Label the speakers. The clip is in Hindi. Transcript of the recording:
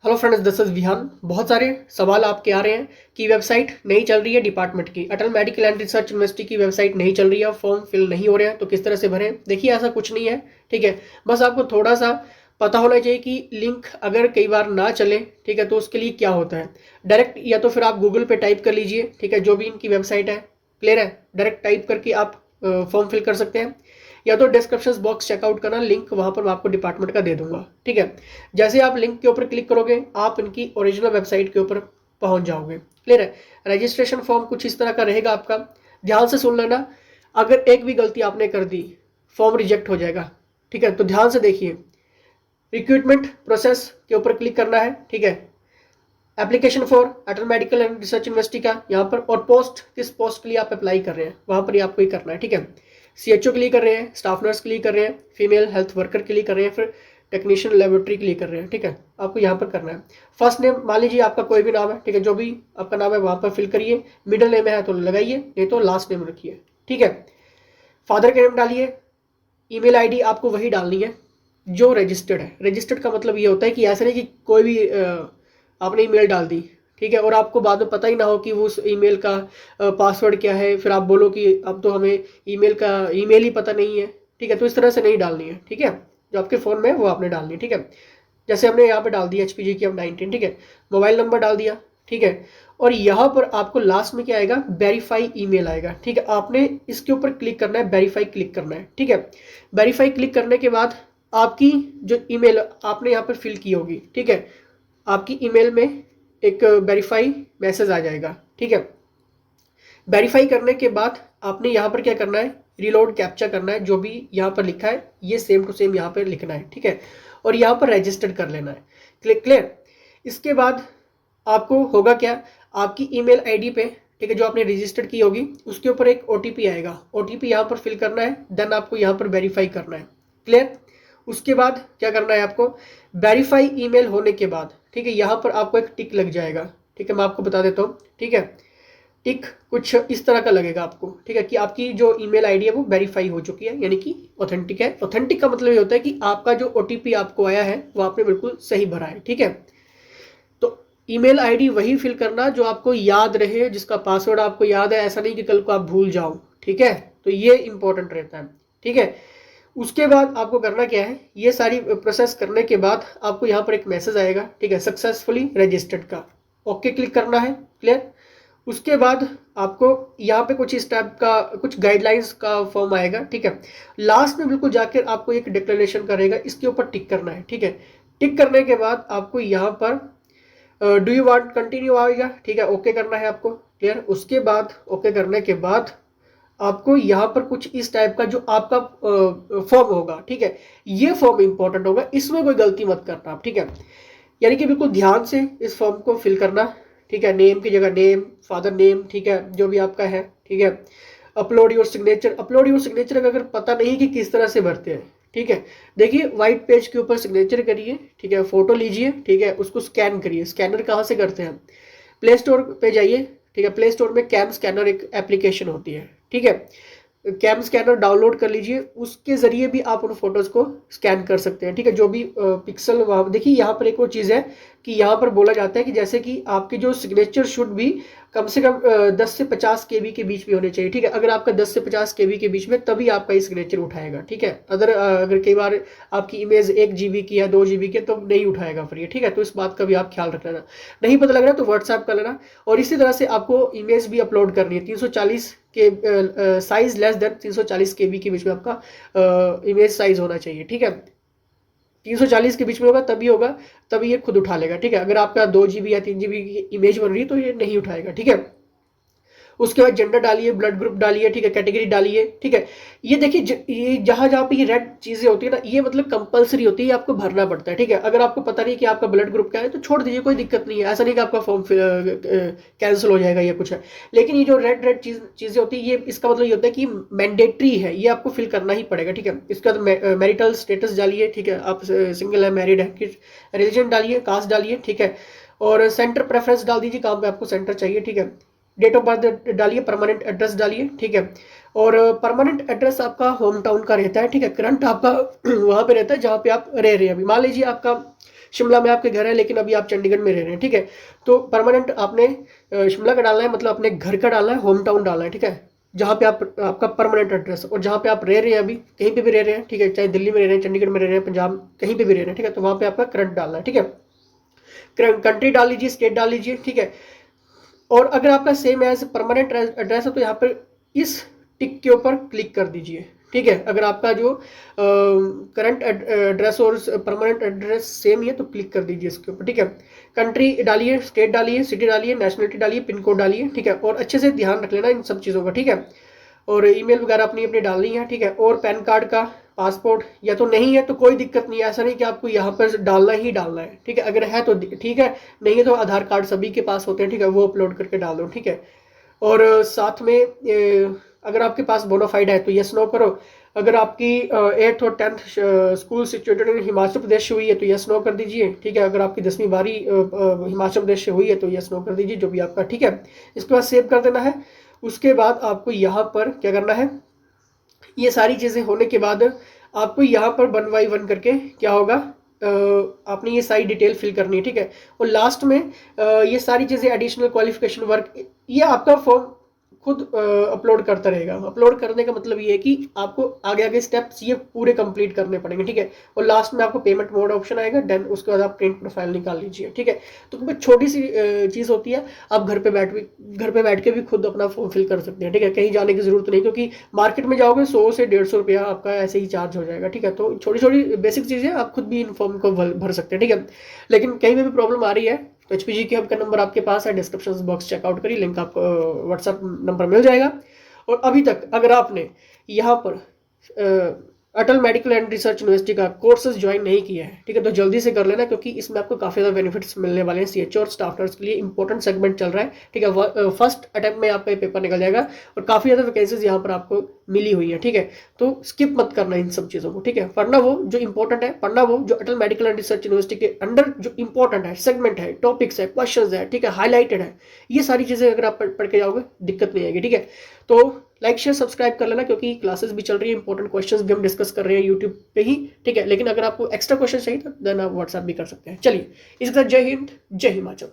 Speaker 1: Hello friends, this is Vihaan. बहुत सारे सवाल आपके आ रहे हैं कि वेबसाइट नहीं चल रही है डिपार्टमेंट की, अटल मेडिकल एंड रिसर्च यूनिवर्सिटी की वेबसाइट नहीं चल रही है, फॉर्म फिल नहीं हो रहे हैं, तो किस तरह से भरें। देखिए, ऐसा कुछ नहीं है, ठीक है। बस आपको थोड़ा सा पता होना चाहिए कि लिंक अगर कई बार ना चले, ठीक है, तो उसके लिए क्या होता है। डायरेक्ट या तो फिर आप गूगल पे टाइप कर लीजिए, ठीक है, जो भी इनकी वेबसाइट है, क्लियर है। डायरेक्ट टाइप करके आप फॉर्म फिल कर सकते हैं, या तो डिस्क्रिप्शन बॉक्स चेकआउट करना, लिंक वहां पर मैं आपको डिपार्टमेंट का दे दूंगा, ठीक है। जैसे आप लिंक के ऊपर क्लिक करोगे, आप इनकी ओरिजिनल वेबसाइट के ऊपर पहुंच जाओगे, क्लियर है। रजिस्ट्रेशन फॉर्म कुछ इस तरह का रहेगा आपका, ध्यान से सुन लेना। अगर एक भी गलती आपने कर दी, फॉर्म रिजेक्ट हो जाएगा, ठीक है। तो ध्यान से देखिए, रिक्रूटमेंट प्रोसेस के ऊपर क्लिक करना है, ठीक है। Application for Atal medical and research university का यहाँ पर, और पोस्ट किस पोस्ट के लिए आप अप्लाई कर रहे हैं वहां पर ही आपको ही करना है, ठीक है। सीएचओ के लिए कर रहे हैं, स्टाफ नर्स के लिए कर रहे हैं, फीमेल हेल्थ वर्कर के लिए कर रहे हैं, फिर टेक्नीशियन लेबोरेटरी के लिए कर रहे हैं, ठीक है। आपको यहाँ पर करना है। फर्स्ट नेम मान लीजिए आपका कोई भी नाम है, ठीक है, जो भी आपका नाम है वहां पर फिल करिए। मिडिल नेम है तो लगाइए, नहीं तो लास्ट नेम रखिए, ठीक है। फादर का नेम डालिए। ईमेल आईडी आपको वही डालनी है जो रजिस्टर्ड है। रजिस्टर्ड का मतलब ये होता है कि ऐसा नहीं कि कोई भी आपने ईमेल डाल दी, ठीक है, और आपको बाद में पता ही ना हो कि वो उस ईमेल का पासवर्ड क्या है, फिर आप बोलो कि अब तो हमें ईमेल का ईमेल ही पता नहीं है, ठीक है। तो इस तरह से नहीं डालनी है, ठीक है। जो आपके फ़ोन में है वो आपने डालनी है, ठीक है। जैसे हमने यहाँ पे डाल दिया HPG की अब 19, ठीक है। मोबाइल नंबर डाल दिया, ठीक है। और यहाँ पर आपको लास्ट में क्या आएगा, वेरीफाई ईमेल आएगा, ठीक है। आपने इसके ऊपर क्लिक करना है, वेरीफाई क्लिक करना है, ठीक है। वेरीफाई क्लिक करने के बाद आपकी जो ईमेल आपने यहाँ पर फिल की होगी, ठीक है, आपकी ईमेल में एक वेरीफाई मैसेज आ जाएगा, ठीक है। वेरीफाई करने के बाद आपने यहाँ पर क्या करना है, रिलोड कैप्चा करना है। जो भी यहाँ पर लिखा है ये सेम टू सेम यहाँ पर लिखना है, ठीक है। और यहाँ पर रजिस्टर्ड कर लेना है, क्लियर। इसके बाद आपको होगा क्या, आपकी ईमेल आईडी पे, ठीक है, जो आपने रजिस्टर्ड की होगी उसके ऊपर एक OTP आएगा। OTP यहाँ पर फिल करना है, देन आपको यहाँ पर वेरीफाई करना है, क्लियर। उसके बाद क्या करना है आपको, वेरीफाई ईमेल होने के बाद, ठीक है, यहाँ पर आपको एक टिक लग जाएगा, ठीक है। मैं आपको बता देता हूँ, ठीक है। टिक कुछ इस तरह का लगेगा आपको, ठीक है, कि आपकी जो ईमेल आईडी है वो वेरीफाई हो चुकी है, यानी कि ऑथेंटिक है। ऑथेंटिक का मतलब ये होता है कि आपका जो OTP आपको आया है वो आपने बिल्कुल सही भरा है, ठीक है। तो ईमेल आईडी वही फिल करना जो आपको याद रहे, जिसका पासवर्ड आपको याद है, ऐसा नहीं कि कल को आप भूल जाओ, ठीक है। तो ये इंपॉर्टेंट रहता है, ठीक है। उसके बाद आपको करना क्या है, ये सारी प्रोसेस करने के बाद आपको यहाँ पर एक मैसेज आएगा, ठीक है, सक्सेसफुली रजिस्टर्ड का। ओके क्लिक करना है, क्लियर। उसके बाद आपको यहाँ पे कुछ इस टाइप का कुछ गाइडलाइंस का फॉर्म आएगा, ठीक है। लास्ट में बिल्कुल जाकर आपको एक डिक्लेरेशन करेगा, इसके ऊपर टिक करना है, ठीक है। टिक करने के बाद आपको यहाँ पर डू यू वांट कंटिन्यू आएगा, ठीक है, ओके करना है आपको, क्लियर। उसके बाद ओके करने के बाद आपको यहाँ पर कुछ इस टाइप का जो आपका फॉर्म होगा, ठीक है। ये फॉर्म इंपॉर्टेंट होगा, इसमें कोई गलती मत करना आप, ठीक है। यानी कि बिल्कुल ध्यान से इस फॉर्म को फिल करना, ठीक है। नेम की जगह नेम, फादर नेम, ठीक है, जो भी आपका है, ठीक है। Upload your signature. Upload your signature अगर पता नहीं कि किस तरह से भरते हैं, ठीक है, देखिए व्हाइट पेज के ऊपर सिग्नेचर करिए, ठीक है, फोटो लीजिए, ठीक है, उसको स्कैन करिए। स्कैनर कहाँ से करते हैं, प्ले स्टोर पे जाइए, ठीक है। प्ले स्टोर में कैम स्कैनर एक एप्लीकेशन होती है, ठीक है। कैम स्कैनर डाउनलोड कर लीजिए, उसके जरिए भी आप उन फोटोज को स्कैन कर सकते हैं, ठीक है। जो भी पिक्सल वहाँ देखिए, यहाँ पर एक और चीज़ है कि यहाँ पर बोला जाता है कि जैसे कि आपके जो सिग्नेचर शुड भी कम से कम 10 से 50 KB के बीच में होने चाहिए, ठीक है। अगर आपका 10 से 50 KB के बीच में, तभी आपका ये सिग्नेचर उठाएगा, ठीक है। अगर कई बार आपकी इमेज 1 GB की है, 2 GB की है, तो नहीं उठाएगा फिर ये, ठीक है। तो इस बात का भी आप ख्याल रख लेना। नहीं पता लग रहा तो व्हाट्सएप कर लेना। और इसी तरह से आपको इमेज भी अपलोड करनी है। 340 के साइज लेस देन 340 KB के बीच में आपका इमेज साइज होना चाहिए, ठीक है। 340 के बीच में होगा तभी होगा, तभी ये खुद उठा लेगा, ठीक है। अगर आपका 2 GB या 3 GB की इमेज बन रही है तो ये नहीं उठाएगा, ठीक है। उसके बाद जेंडर डालिए, ब्लड ग्रुप डालिए, ठीक है, कैटेगरी डालिए, ठीक है। ये देखिए, ये जहां जहां पे ये रेड चीजें होती है ना, ये मतलब कंपलसरी होती है, आपको भरना पड़ता है, ठीक है। अगर आपको पता नहीं कि आपका ब्लड ग्रुप क्या है तो छोड़ दीजिए, कोई दिक्कत नहीं है। ऐसा नहीं कि आपका फॉर्म कैंसिल हो जाएगा या कुछ है। लेकिन ये जो रेड रेड चीजें होती है, ये इसका मतलब ये होता है कि मैंडेटरी है, ये आपको फिल करना ही पड़ेगा, ठीक है। इसके बाद मैरिटल स्टेटस डालिए, ठीक है, आप सिंगल है, मैरिड है, रिलीजन डालिए, कास्ट डालिए, ठीक है। और सेंटर प्रेफरेंस डाल दीजिए, कहाँ पे आपको सेंटर चाहिए, ठीक है। डेट ऑफ बर्थ डालिए, परमानेंट एड्रेस डालिए, ठीक है। और परमानेंट एड्रेस आपका होम टाउन का रहता है, ठीक है। करंट आपका वहां पे रहता है जहां पे आप रह रहे हैं। अभी मान लीजिए आपका शिमला में आपके घर है लेकिन अभी आप चंडीगढ़ में रह रहे हैं, ठीक है। तो परमानेंट आपने शिमला का डालना है, मतलब अपने घर का डालना है, होम टाउन डालना है, ठीक है, जहाँ पे आप आपका परमानेंट एड्रेस, और जहाँ पे आप रह रहे हैं अभी, कहीं पे भी रह रहे हैं, ठीक है, चाहे दिल्ली में रह रहे हैं, चंडीगढ़ में रह रहे हैं, पंजाब, कहीं पे भी रह रहे हैं, ठीक है, तो वहाँ पे आपका करंट डालना है, ठीक है। कंट्री डाल लीजिए, स्टेट डाल लीजिए, ठीक है। और अगर आपका सेम एज परमानेंट एड्रेस है तो यहाँ पर इस टिक के ऊपर क्लिक कर दीजिए, ठीक है। अगर आपका जो करंट एड्रेस और परमानेंट एड्रेस सेम ही है तो क्लिक कर दीजिए इसके ऊपर, ठीक है। कंट्री डालिए, स्टेट डालिए, सिटी डालिए, नेशनलिटी डालिए, पिन कोड डालिए, ठीक है। और अच्छे से ध्यान रख लेना इन सब चीज़ों का, ठीक है। और ईमेल वगैरह अपनी अपनी डालनी है, ठीक है। और पैन कार्ड का, पासपोर्ट या तो नहीं है तो कोई दिक्कत नहीं है, ऐसा नहीं कि आपको यहाँ पर डालना ही डालना है, ठीक है। अगर है तो ठीक है, नहीं है तो आधार कार्ड सभी के पास होते हैं, ठीक है, वो अपलोड करके डाल दो, ठीक है। और साथ में अगर आपके पास बोनाफाइड है तो यस नो करो। अगर आपकी 8th और 10th school situated in Himachal Pradesh से हुई है तो यस नो कर दीजिए, ठीक है। अगर आपकी 10वीं 12वीं हिमाचल प्रदेश से हुई है तो यस नो कर दीजिए, जो भी आपका, ठीक है। इसके बाद सेव कर देना है। उसके बाद आपको यहाँ पर क्या करना है, ये सारी चीज़ें होने के बाद आपको यहाँ पर 1 बाय 1 करके क्या होगा, आपने ये सारी डिटेल फिल करनी है, ठीक है। और लास्ट में ये सारी चीज़ें एडिशनल क्वालिफिकेशन वर्क, ये आपका फॉर्म खुद अपलोड करता रहेगा। अपलोड करने का मतलब ये है कि आपको आगे आगे स्टेप्स ये पूरे कंप्लीट करने पड़ेंगे, ठीक है। और लास्ट में आपको पेमेंट मोड ऑप्शन आएगा, देन उसके बाद आप प्रिंट प्रोफाइल निकाल लीजिए, ठीक है। तो छोटी सी चीज़ होती है, आप घर पे बैठ के भी खुद अपना फॉर्म फिल कर सकते हैं, ठीक है। कहीं जाने की जरूरत नहीं, क्योंकि मार्केट में जाओगे 100 से 150 रुपया आपका ऐसे ही चार्ज हो जाएगा, ठीक है। तो छोटी छोटी बेसिक चीज़ें आप खुद भी इन फॉर्म को भर सकते हैं, ठीक है। लेकिन कहीं भी प्रॉब्लम आ रही है तो एचपीजी के हब का नंबर आपके पास है, डिस्क्रिप्शन बॉक्स चेकआउट करिए, लिंक आपको व्हाट्सएप नंबर मिल जाएगा। और अभी तक अगर आपने यहाँ पर अटल मेडिकल एंड रिसर्च यूनिवर्सिटी का कोर्सेज ज्वाइन नहीं किया है, ठीक है, तो जल्दी से कर लेना, क्योंकि इसमें आपको काफ़ी ज़्यादा बेनिफिट्स मिलने वाले हैं। सीएचओ और स्टाफ नर्स के लिए इंपॉर्टेंट सेगमेंट चल रहा है, ठीक है। फर्स्ट अटेम्प्ट में आपका ये पेपर निकल जाएगा और काफ़ी ज़्यादा वैकेंसीज यहाँ पर आपको मिली हुई है, ठीक है। तो स्किप मत करना इन सब चीज़ों को, ठीक है। पढ़ना वो जो इंपॉर्टेंट है, पढ़ना वो जो अटल मेडिकल एंड रिसर्च यूनिवर्सिटी के अंडर जो इंपॉर्टेंट है, सेगमेंट है, टॉपिक्स है, क्वेश्चन है, ठीक है, हाईलाइटेड है। ये सारी चीज़ें अगर आप पढ़ के जाओगे दिक्कत नहीं आएगी, ठीक है। तो लाइक शेयर सब्सक्राइब कर लेना, क्योंकि क्लासेस भी चल रही है, इंपॉर्टेंट क्वेश्चंस भी हम डिस्कस कर रहे हैं यूट्यूब पे ही, ठीक है। लेकिन अगर आपको एक्स्ट्रा क्वेश्चन चाहिए तो देन आप व्हाट्सएप भी कर सकते हैं। चलिए, इसके साथ जय हिंद, जय हिमाचल।